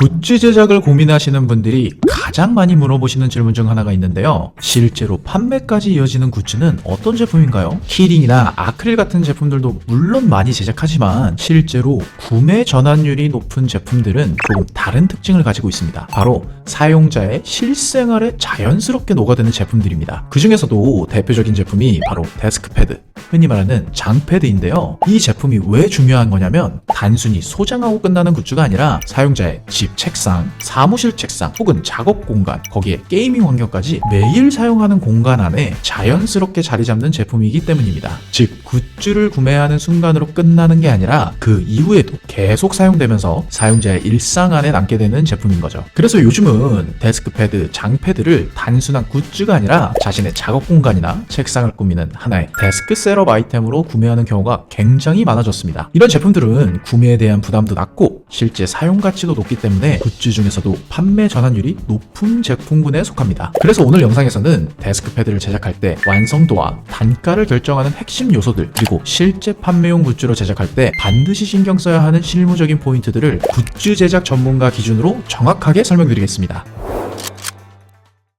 굿즈 제작을 고민하시는 분들이 가장 많이 물어보시는 질문 중 하나가 있는데요. 실제로 판매까지 이어지는 굿즈는 어떤 제품인가요? 키링이나 아크릴 같은 제품들도 물론 많이 제작하지만 실제로 구매 전환율이 높은 제품들은 조금 다른 특징을 가지고 있습니다. 바로 사용자의 실생활에 자연스럽게 녹아드는 제품들입니다. 그 중에서도 대표적인 제품이 바로 데스크패드, 흔히 말하는 장패드인데요. 이 제품이 왜 중요한 거냐면 단순히 소장하고 끝나는 굿즈가 아니라 사용자의 집 책상, 사무실 책상 혹은 작업 공간, 거기에 게이밍 환경까지 매일 사용하는 공간 안에 자연스럽게 자리 잡는 제품이기 때문입니다. 즉 굿즈를 구매하는 순간으로 끝나는 게 아니라 그 이후에도 계속 사용되면서 사용자의 일상 안에 남게 되는 제품인 거죠. 그래서 요즘은 데스크패드, 장패드를 단순한 굿즈가 아니라 자신의 작업 공간이나 책상을 꾸미는 하나의 데스크 셋업 아이템으로 구매하는 경우가 굉장히 많아졌습니다. 이런 제품들은 구매에 대한 부담도 낮고 실제 사용 가치도 높기 때문에 굿즈 중에서도 판매 전환율이 높은 제품군에 속합니다. 그래서 오늘 영상에서는 데스크패드를 제작할 때 완성도와 단가를 결정하는 핵심 요소들, 그리고 실제 판매용 굿즈로 제작할 때 반드시 신경 써야 하는 실무적인 포인트들을 굿즈 제작 전문가 기준으로 정확하게 설명드리겠습니다.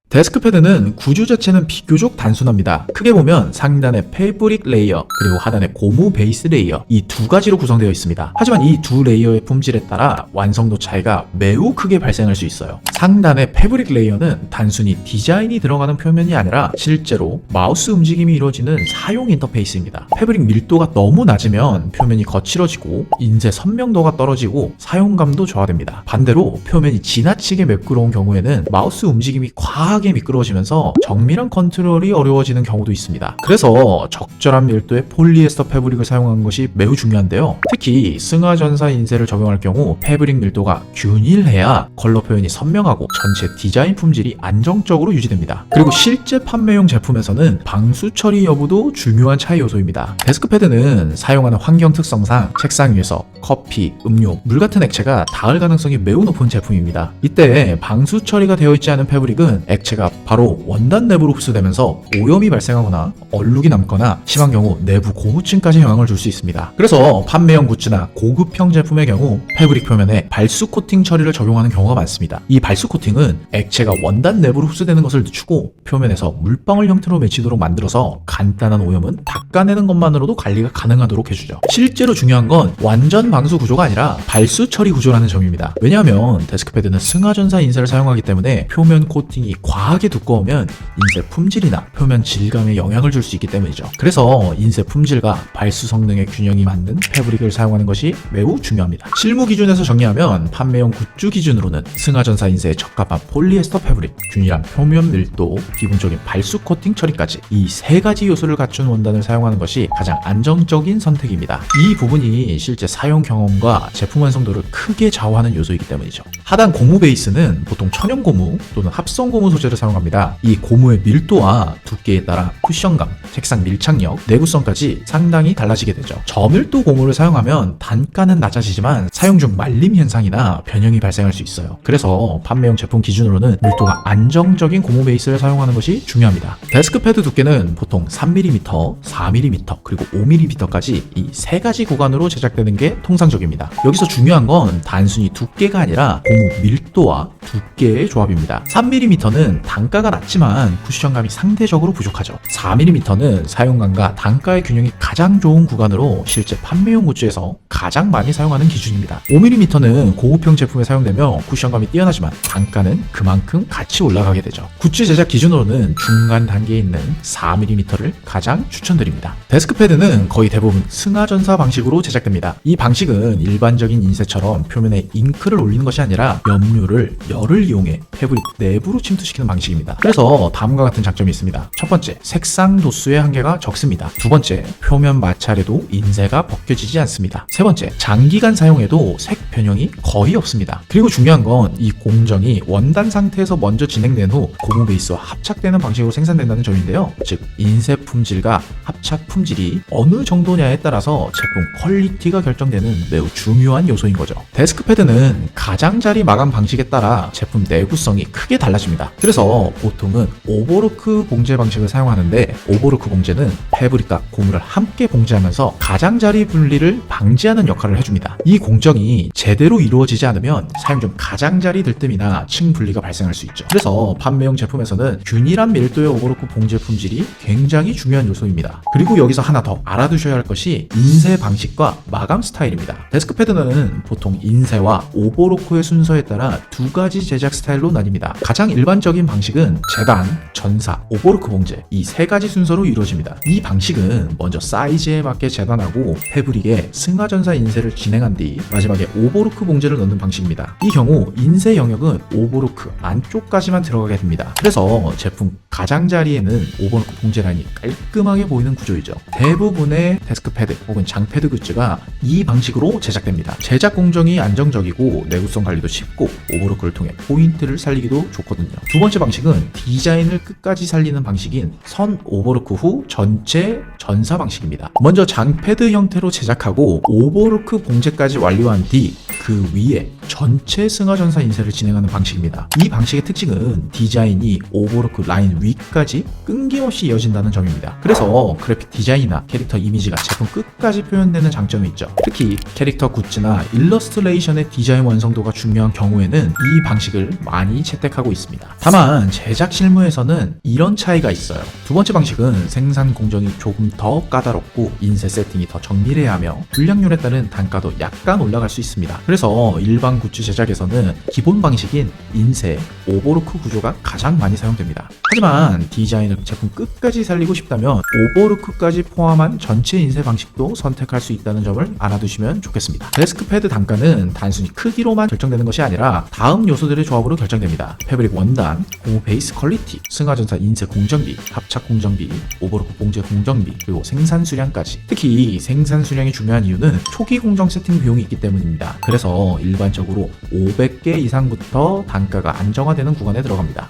데스크패드는 구조 자체는 비교적 단순합니다. 크게 보면 상단의 패브릭 레이어 그리고 하단의 고무 베이스 레이어, 이 두 가지로 구성되어 있습니다. 하지만 이 두 레이어의 품질에 따라 완성도 차이가 매우 크게 발생할 수 있어요. 상단의 패브릭 레이어는 단순히 디자인이 들어가는 표면이 아니라 실제로 마우스 움직임이 이루어지는 사용 인터페이스입니다. 패브릭 밀도가 너무 낮으면 표면이 거칠어지고 인쇄 선명도가 떨어지고 사용감도 저하됩니다. 반대로 표면이 지나치게 매끄러운 경우에는 마우스 움직임이 과하게 미끄러워지면서 정밀한 컨트롤이 어려워지는 경우도 있습니다. 그래서 적절한 밀도의 폴리에스터 패브릭을 사용하는 것이 매우 중요한데요. 특히 승하전사 인쇄를 적용할 경우 패브릭 밀도가 균일해야 컬러 표현이 선명하고 전체 디자인 품질이 안정적으로 유지됩니다. 그리고 실제 판매용 제품에서는 방수 처리 여부도 중요한 차이 요소입니다. 데스크패드는 사용하는 환경 특성상 책상 위에서 커피, 음료, 물 같은 액체가 닿을 가능성이 매우 높은 제품입니다. 이때 방수 처리가 되어 있지 않은 패브릭은 액체가 바로 원단 내부로 흡수되면서 오염이 발생하거나 얼룩이 남거나 심한 경우 내부 고무층까지 영향을 줄 수 있습니다. 그래서 판매용 굿즈나 고급형 제품의 경우 패브릭 표면에 발수 코팅 처리를 적용하는 경우가 많습니다. 이 발수 코팅은 액체가 원단 내부로 흡수되는 것을 늦추고 표면에서 물방울 형태로 맺히도록 만들어서 간단한 오염은 닦아내는 것만으로도 관리가 가능하도록 해주죠. 실제로 중요한 건 완전 방수 구조가 아니라 발수 처리 구조라는 점입니다. 왜냐하면 데스크패드는 승하전사 인쇄를 사용하기 때문에 표면 코팅이 과하게 두꺼우면 인쇄 품질이나 표면 질감에 영향을 줄 수 있기 때문이죠. 그래서 인쇄 품질과 발수 성능의 균형이 맞는 패브릭을 사용하는 것이 매우 중요합니다. 실무 기준에서 정리하면 판매용 굿즈 기준으로는 승하전사 인쇄에 적합한 폴리에스터 패브릭, 균일한 표면 밀도, 기본적인 발수 코팅 처리까지 이 세 가지 요소를 갖춘 원단을 사용하는 것이 가장 안정적인 선택입니다. 이 부분이 실제 사용 경험과 제품 완성도를 크게 좌우하는 요소이기 때문이죠. 하단 고무 베이스는 보통 천연 고무 또는 합성 고무 소재를 사용합니다. 이 고무의 밀도와 두께에 따라 쿠션감, 책상 밀착력, 내구성까지 상당히 달라지게 되죠. 저밀도 고무를 사용하면 단가는 낮아지지만 사용 중 말림 현상이나 변형이 발생할 수 있어요. 그래서 판매용 제품 기준으로는 밀도가 안정적인 고무 베이스를 사용하는 것이 중요합니다. 데스크패드 두께는 보통 3mm, 4mm, 그리고 5mm까지 이 세 가지 구간으로 제작되는 게 통상적입니다. 여기서 중요한 건 단순히 두께가 아니라 고무 밀도와 두께의 조합입니다. 3mm는 단가가 낮지만 쿠션감이 상대적으로 부족하죠. 4mm는 사용감과 단가의 균형이 가장 좋은 구간으로 실제 판매용 굿즈에서 가장 많이 사용하는 기준입니다. 5mm는 고급형 제품에 사용되며 쿠션감이 뛰어나지만 단가는 그만큼 같이 올라가게 되죠. 굿즈 제작 기준으로는 중간 단계에 있는 4mm를 가장 추천드립니다. 데스크패드는 거의 대부분 승하전사 방식으로 제작됩니다. 이 방식은 일반적인 인쇄처럼 표면에 잉크를 올리는 것이 아니라 염료를 열을 이용해 패브릭 내부로 침투시키는 방식입니다. 그래서 다음과 같은 장점이 있습니다. 첫 번째, 색상 도수의 한계가 적습니다. 두 번째, 표면 마찰에도 인쇄가 벗겨지지 않습니다. 세 번째, 장기간 사용해도 색 변형이 거의 없습니다. 그리고 중요한 건 이 공정이 원단 상태에서 먼저 진행된 후 고무 베이스와 합착되는 방식으로 생산된다는 점인데요. 즉 인쇄 품질과 합착 품질이 어느 정도냐에 따라서 제품 퀄리티가 결정되는 매우 중요한 요소인 거죠. 데스크패드는 가장자리 마감 방식에 따라 제품 내구성 구성이 크게 달라집니다. 그래서 보통은 오버로크 봉제 방식을 사용하는데, 오버로크 봉제는 패브릭과 고무를 함께 봉제하면서 가장자리 분리를 방지하는 역할을 해줍니다. 이 공정이 제대로 이루어지지 않으면 사용 중 가장자리 들뜸이나 층 분리가 발생할 수 있죠. 그래서 판매용 제품에서는 균일한 밀도의 오버로크 봉제 품질이 굉장히 중요한 요소입니다. 그리고 여기서 하나 더 알아두셔야 할 것이 인쇄 방식과 마감 스타일입니다. 데스크패드는 보통 인쇄와 오버로크의 순서에 따라 두 가지 제작 스타일로 나뉩니다. 가장 일반적인 방식은 재단, 전사, 오버로크 봉제, 이 세 가지 순서로 이루어집니다. 이 방식은 먼저 사이즈에 맞게 재단하고 패브릭에 승하전사 인쇄를 진행한 뒤 마지막에 오버로크 봉제를 넣는 방식입니다. 이 경우 인쇄 영역은 오버로크 안쪽까지만 들어가게 됩니다. 그래서 제품 가장자리에는 오버로크 봉제 라인이 깔끔하게 보이는 구조이죠. 대부분의 데스크패드 혹은 장패드 굿즈가 이 방식으로 제작됩니다. 제작 공정이 안정적이고 내구성 관리도 쉽고 오버로크를 통해 포인트를 살리기도 좋거든요. 두 번째 방식은 디자인을 끝까지 살리는 방식인 선 오버로크 후 전체 전사 방식입니다. 먼저 장패드 형태로 제작하고 오버로크 봉제까지 완료한 뒤 그 위에 전체 승하전사 인쇄를 진행하는 방식입니다. 이 방식의 특징은 디자인이 오버로크 라인 위까지 끊김없이 이어진다는 점입니다. 그래서 그래픽 디자인이나 캐릭터 이미지가 제품 끝까지 표현되는 장점이 있죠. 특히 캐릭터 굿즈나 일러스트레이션의 디자인 완성도가 중요한 경우에는 이 방식을 많이 채택하고 있습니다. 다만 제작 실무에서는 이런 차이가 있어요. 두 번째 방식은 생산 공정이 조금 더 까다롭고 인쇄 세팅이 더 정밀해야 하며 불량률에 따른 단가도 약간 올라갈 수 있습니다. 그래서 일반 굿즈 제작에서는 기본 방식인 인쇄, 오버로크 구조가 가장 많이 사용됩니다. 하지만 디자인을 제품 끝까지 살리고 싶다면 오버로크까지 포함한 전체 인쇄 방식도 선택할 수 있다는 점을 알아두시면 좋겠습니다. 데스크패드 단가는 단순히 크기로만 결정되는 것이 아니라 다음 요소들의 조합으로 결정됩니다. 패브릭 원단, 고무 베이스 퀄리티, 승하전사 인쇄 공정비, 합착 공정비, 오버로크 봉제 공정비, 그리고 생산 수량까지. 특히 생산 수량이 중요한 이유는 초기 공정 세팅 비용이 있기 때문입니다. 그래서 일반적으로 500개 이상부터 단가가 안정화되는 구간에 들어갑니다.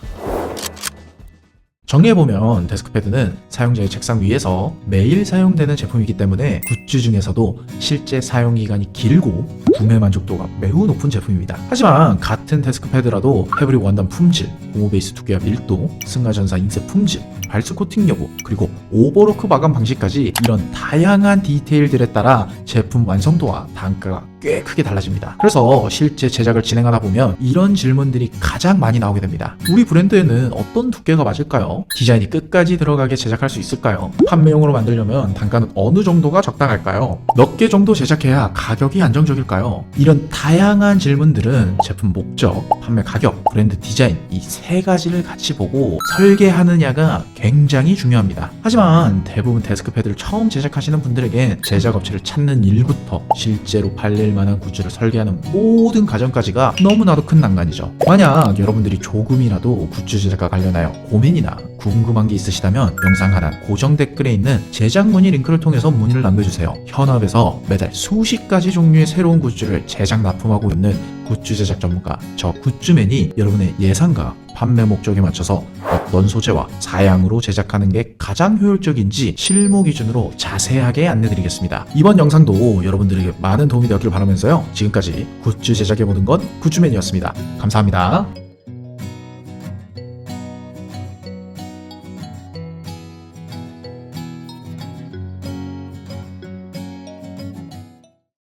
정리해보면 데스크패드는 사용자의 책상 위에서 매일 사용되는 제품이기 때문에 굿즈 중에서도 실제 사용기간이 길고 구매 만족도가 매우 높은 제품입니다. 하지만 같은 데스크패드라도 패브릭 원단 품질, 고무 베이스 두께와 밀도, 승하전사 인쇄 품질, 발수 코팅 여부, 그리고 오버로크 마감 방식까지 이런 다양한 디테일들에 따라 제품 완성도와 단가가 꽤 크게 달라집니다. 그래서 실제 제작을 진행하다 보면 이런 질문들이 가장 많이 나오게 됩니다. 우리 브랜드에는 어떤 두께가 맞을까요? 디자인이 끝까지 들어가게 제작할 수 있을까요? 판매용으로 만들려면 단가는 어느 정도가 적당할까요? 몇 개 정도 제작해야 가격이 안정적일까요? 이런 다양한 질문들은 제품 목적, 판매 가격, 브랜드 디자인 이 세 가지를 같이 보고 설계하느냐가 굉장히 중요합니다. 하지만 대부분 데스크패드를 처음 제작하시는 분들에겐 제작업체를 찾는 일부터 실제로 팔릴 만한 굿즈를 설계하는 모든 과정까지가 너무나도 큰 난관이죠. 만약 여러분들이 조금이라도 굿즈 제작과 관련하여 고민이나 궁금한 게 있으시다면 영상 하단 고정 댓글에 있는 제작 문의 링크를 통해서 문의를 남겨주세요. 현업에서 매달 수십 가지 종류의 새로운 굿즈를 제작 납품하고 있는 굿즈 제작 전문가 저 굿즈맨이 여러분의 예상과 판매 목적에 맞춰서 어떤 소재와 사양으로 제작하는 게 가장 효율적인지 실무 기준으로 자세하게 안내드리겠습니다. 이번 영상도 여러분들에게 많은 도움이 되었길 바라면서요. 지금까지 굿즈 제작의 모든 건 굿즈맨이었습니다. 감사합니다.